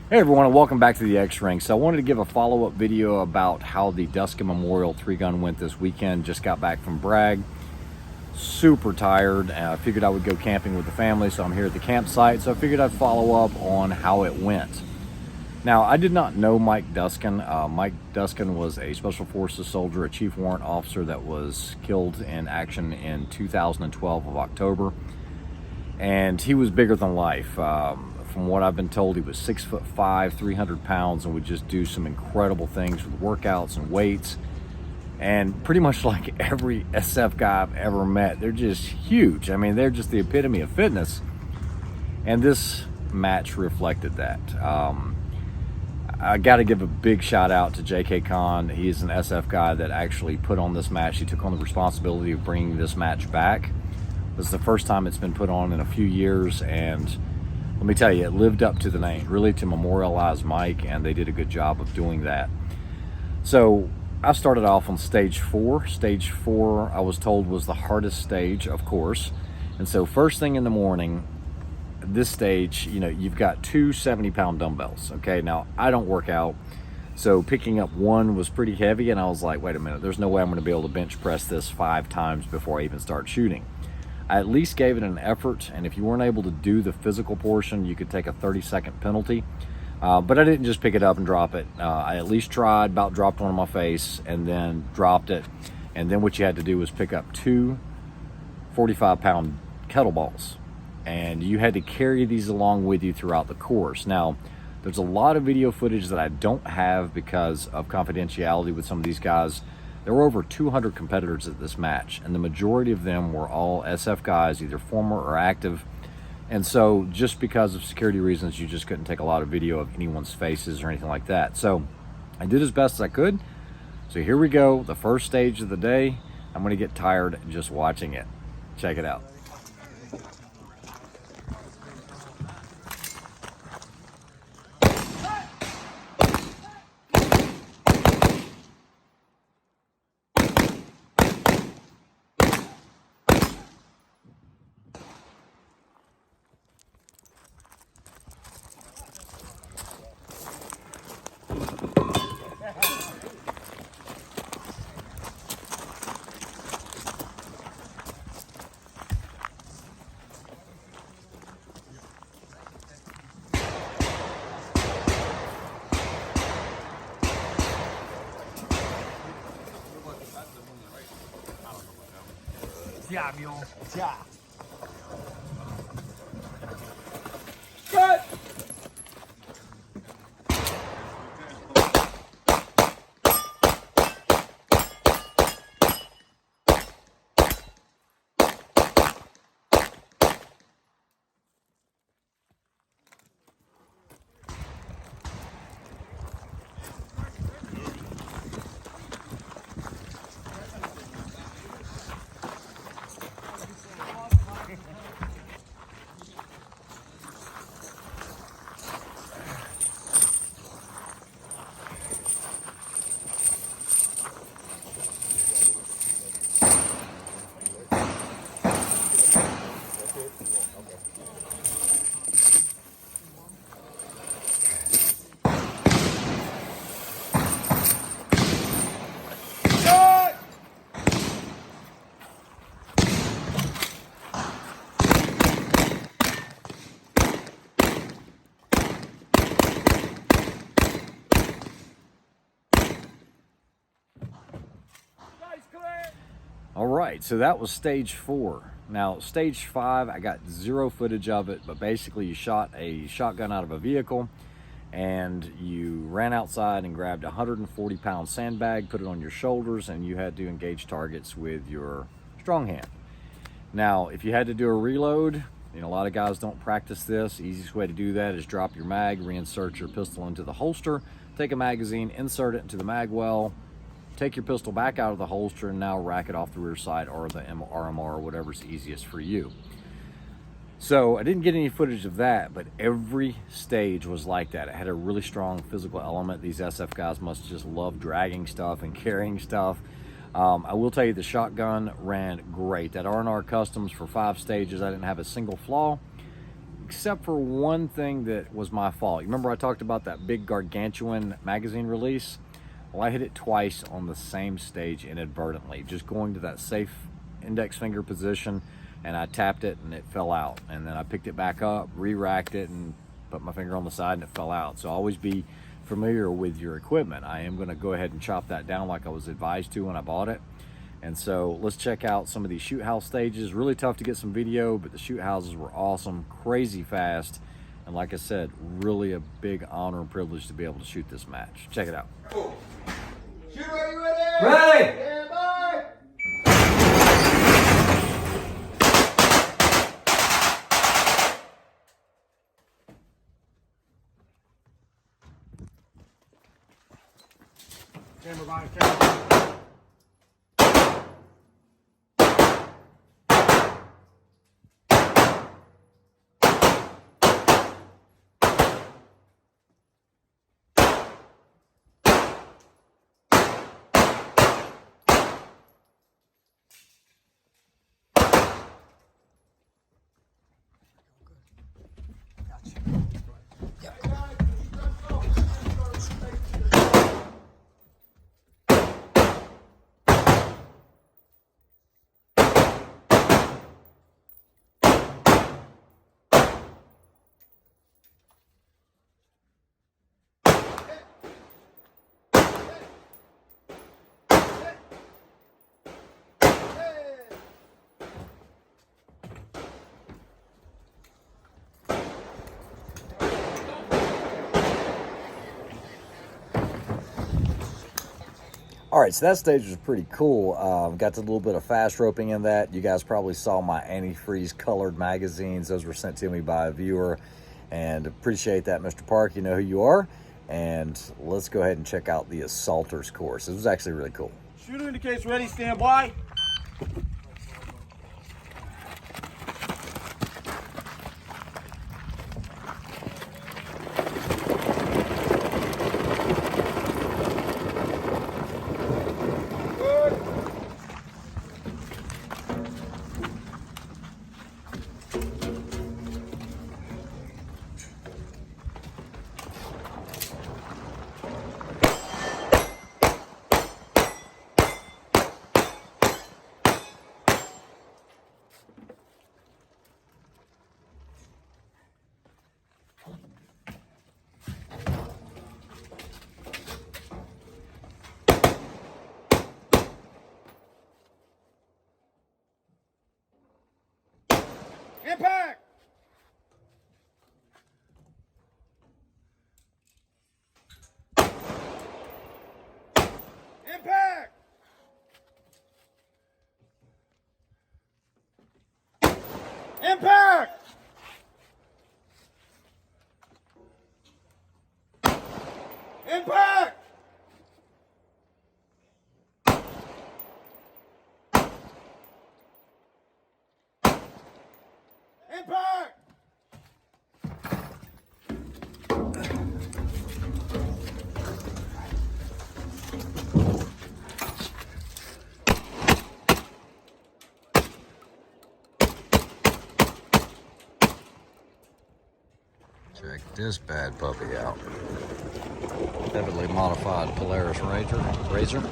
Hey everyone, and welcome back to the X-Ring. So I wanted to give a follow-up video about how the Duskin Memorial 3-gun went this weekend. Just got back from Bragg. Super tired. I figured I would go camping with the family, so I'm here at the campsite. So I figured I'd follow up on how it went. Now, I did not know Mike Duskin. Mike Duskin was a Special Forces soldier, a Chief Warrant Officer that was killed in action in 2012 of October. And he was bigger than life. From what I've been told, he was 6'5", 300 pounds, and would just do some incredible things with workouts and weights. And pretty much like every SF guy I've ever met, they're just huge. I mean, they're just the epitome of fitness. And this match reflected that. I got to give a big shout out to J.K. Khan. He is an SF guy that actually put on this match. He took on the responsibility of bringing this match back. This is the first time it's been put on in a few years, and let me tell you, it lived up to the name, really, to memorialize Mike, and they did a good job of doing that. So I started off on stage 4. Stage 4, I was told, was the hardest stage, of course. And so first thing in the morning, this stage, you know, you've got two 70-pound dumbbells, okay? Now, I don't work out, so picking up one was pretty heavy, and I was like, wait a minute, there's no way I'm going to be able to bench press this 5 times before I even start shooting. I at least gave it an effort, and if you weren't able to do the physical portion, you could take a 30-second penalty. But I didn't just pick it up and drop it. I at least tried, about dropped one on my face, and then dropped it. And then what you had to do was pick up 2 45-pound kettlebells. And you had to carry these along with you throughout the course. Now, there's a lot of video footage that I don't have because of confidentiality with some of these guys. There were over 200 competitors at this match, and the majority of them were all SF guys, either former or active. And so just because of security reasons, you just couldn't take a lot of video of anyone's faces or anything like that. So I did as best as I could. So here we go, the first stage of the day. I'm gonna get tired just watching it. Check it out. All right, so that was stage 4. Now, stage 5, I got 0 footage of it, but basically you shot a shotgun out of a vehicle and you ran outside and grabbed a 140-pound sandbag, put it on your shoulders, and you had to engage targets with your strong hand. Now, if you had to do a reload, you know, a lot of guys don't practice this. The easiest way to do that is drop your mag, reinsert your pistol into the holster, take a magazine, insert it into the mag well, take your pistol back out of the holster, and now rack it off the rear side or the RMR or whatever's easiest for you. So I didn't get any footage of that, but every stage was like that. It had a really strong physical element. These SF guys must just love dragging stuff and carrying stuff. I will tell you, the shotgun ran great. That R&R Customs for 5 stages, I didn't have a single flaw. except for one thing that was my fault. You remember I talked about that big gargantuan magazine release? Well, I hit it twice on the same stage inadvertently, just going to that safe index finger position, and I tapped it and it fell out. And then I picked it back up, re-racked it, and put my finger on the side and it fell out. So always be familiar with your equipment. I am going to go ahead and chop that down like I was advised to when I bought it. And so let's check out some of these shoot house stages. Really tough to get some video, but the shoot houses were awesome, crazy fast. And like I said, really a big honor and privilege to be able to shoot this match. Check it out. Cool. Shooter, are you ready? Ready! Stand by! Camera behind camera. All right, so that stage was pretty cool. Got a little bit of fast roping in that. You guys probably saw my antifreeze colored magazines. Those were sent to me by a viewer, and appreciate that, Mr. Park. You know who you are. And let's go ahead and check out the Assaulters course. This was actually really cool. Shooter indicates ready, stand by. Impact! Impact! Impact! Impact! Impact! Check this bad puppy out. Heavily modified Polaris Razor.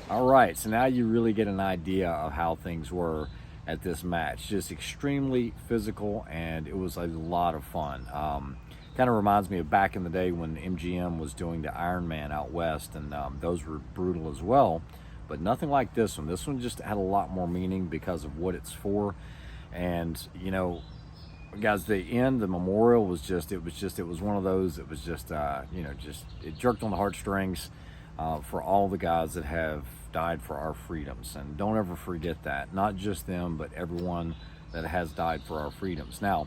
All right, so now you really get an idea of how things were at this match. Just extremely physical, and it was a lot of fun. Kind of reminds me of back in the day when MGM was doing the Ironman out west, and those were brutal as well, but nothing like this one. This one just had a lot more meaning because of what it's for. And you know, guys, the end, the memorial was just, it was one of those, it was just, you know, just, it jerked on the heartstrings for all the guys that have died for our freedoms. And don't ever forget that, not just them, but everyone that has died for our freedoms. Now,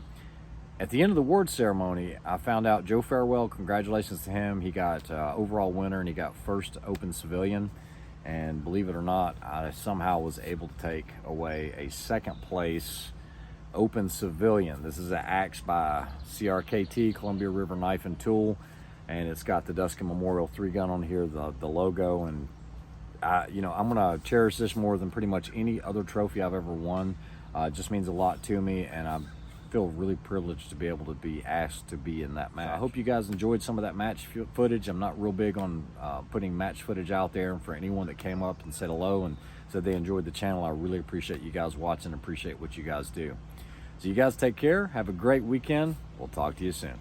at the end of the award ceremony, I found out Joe Farewell, congratulations to him. He got overall winner, and he got first open civilian. And believe it or not, I somehow was able to take away a second place open civilian. This is an axe by CRKT, Columbia River Knife and Tool, and it's got the Duskin Memorial 3-gun on here, the logo. And you know, I'm gonna cherish this more than pretty much any other trophy I've ever won. It just means a lot to me, and I feel really privileged to be able to be asked to be in that match. I hope you guys enjoyed some of that match footage. I'm not real big on putting match footage out there, and for anyone that came up and said hello and said they enjoyed the channel, I really appreciate you guys watching, appreciate what you guys do. So you guys take care, have a great weekend. We'll talk to you soon.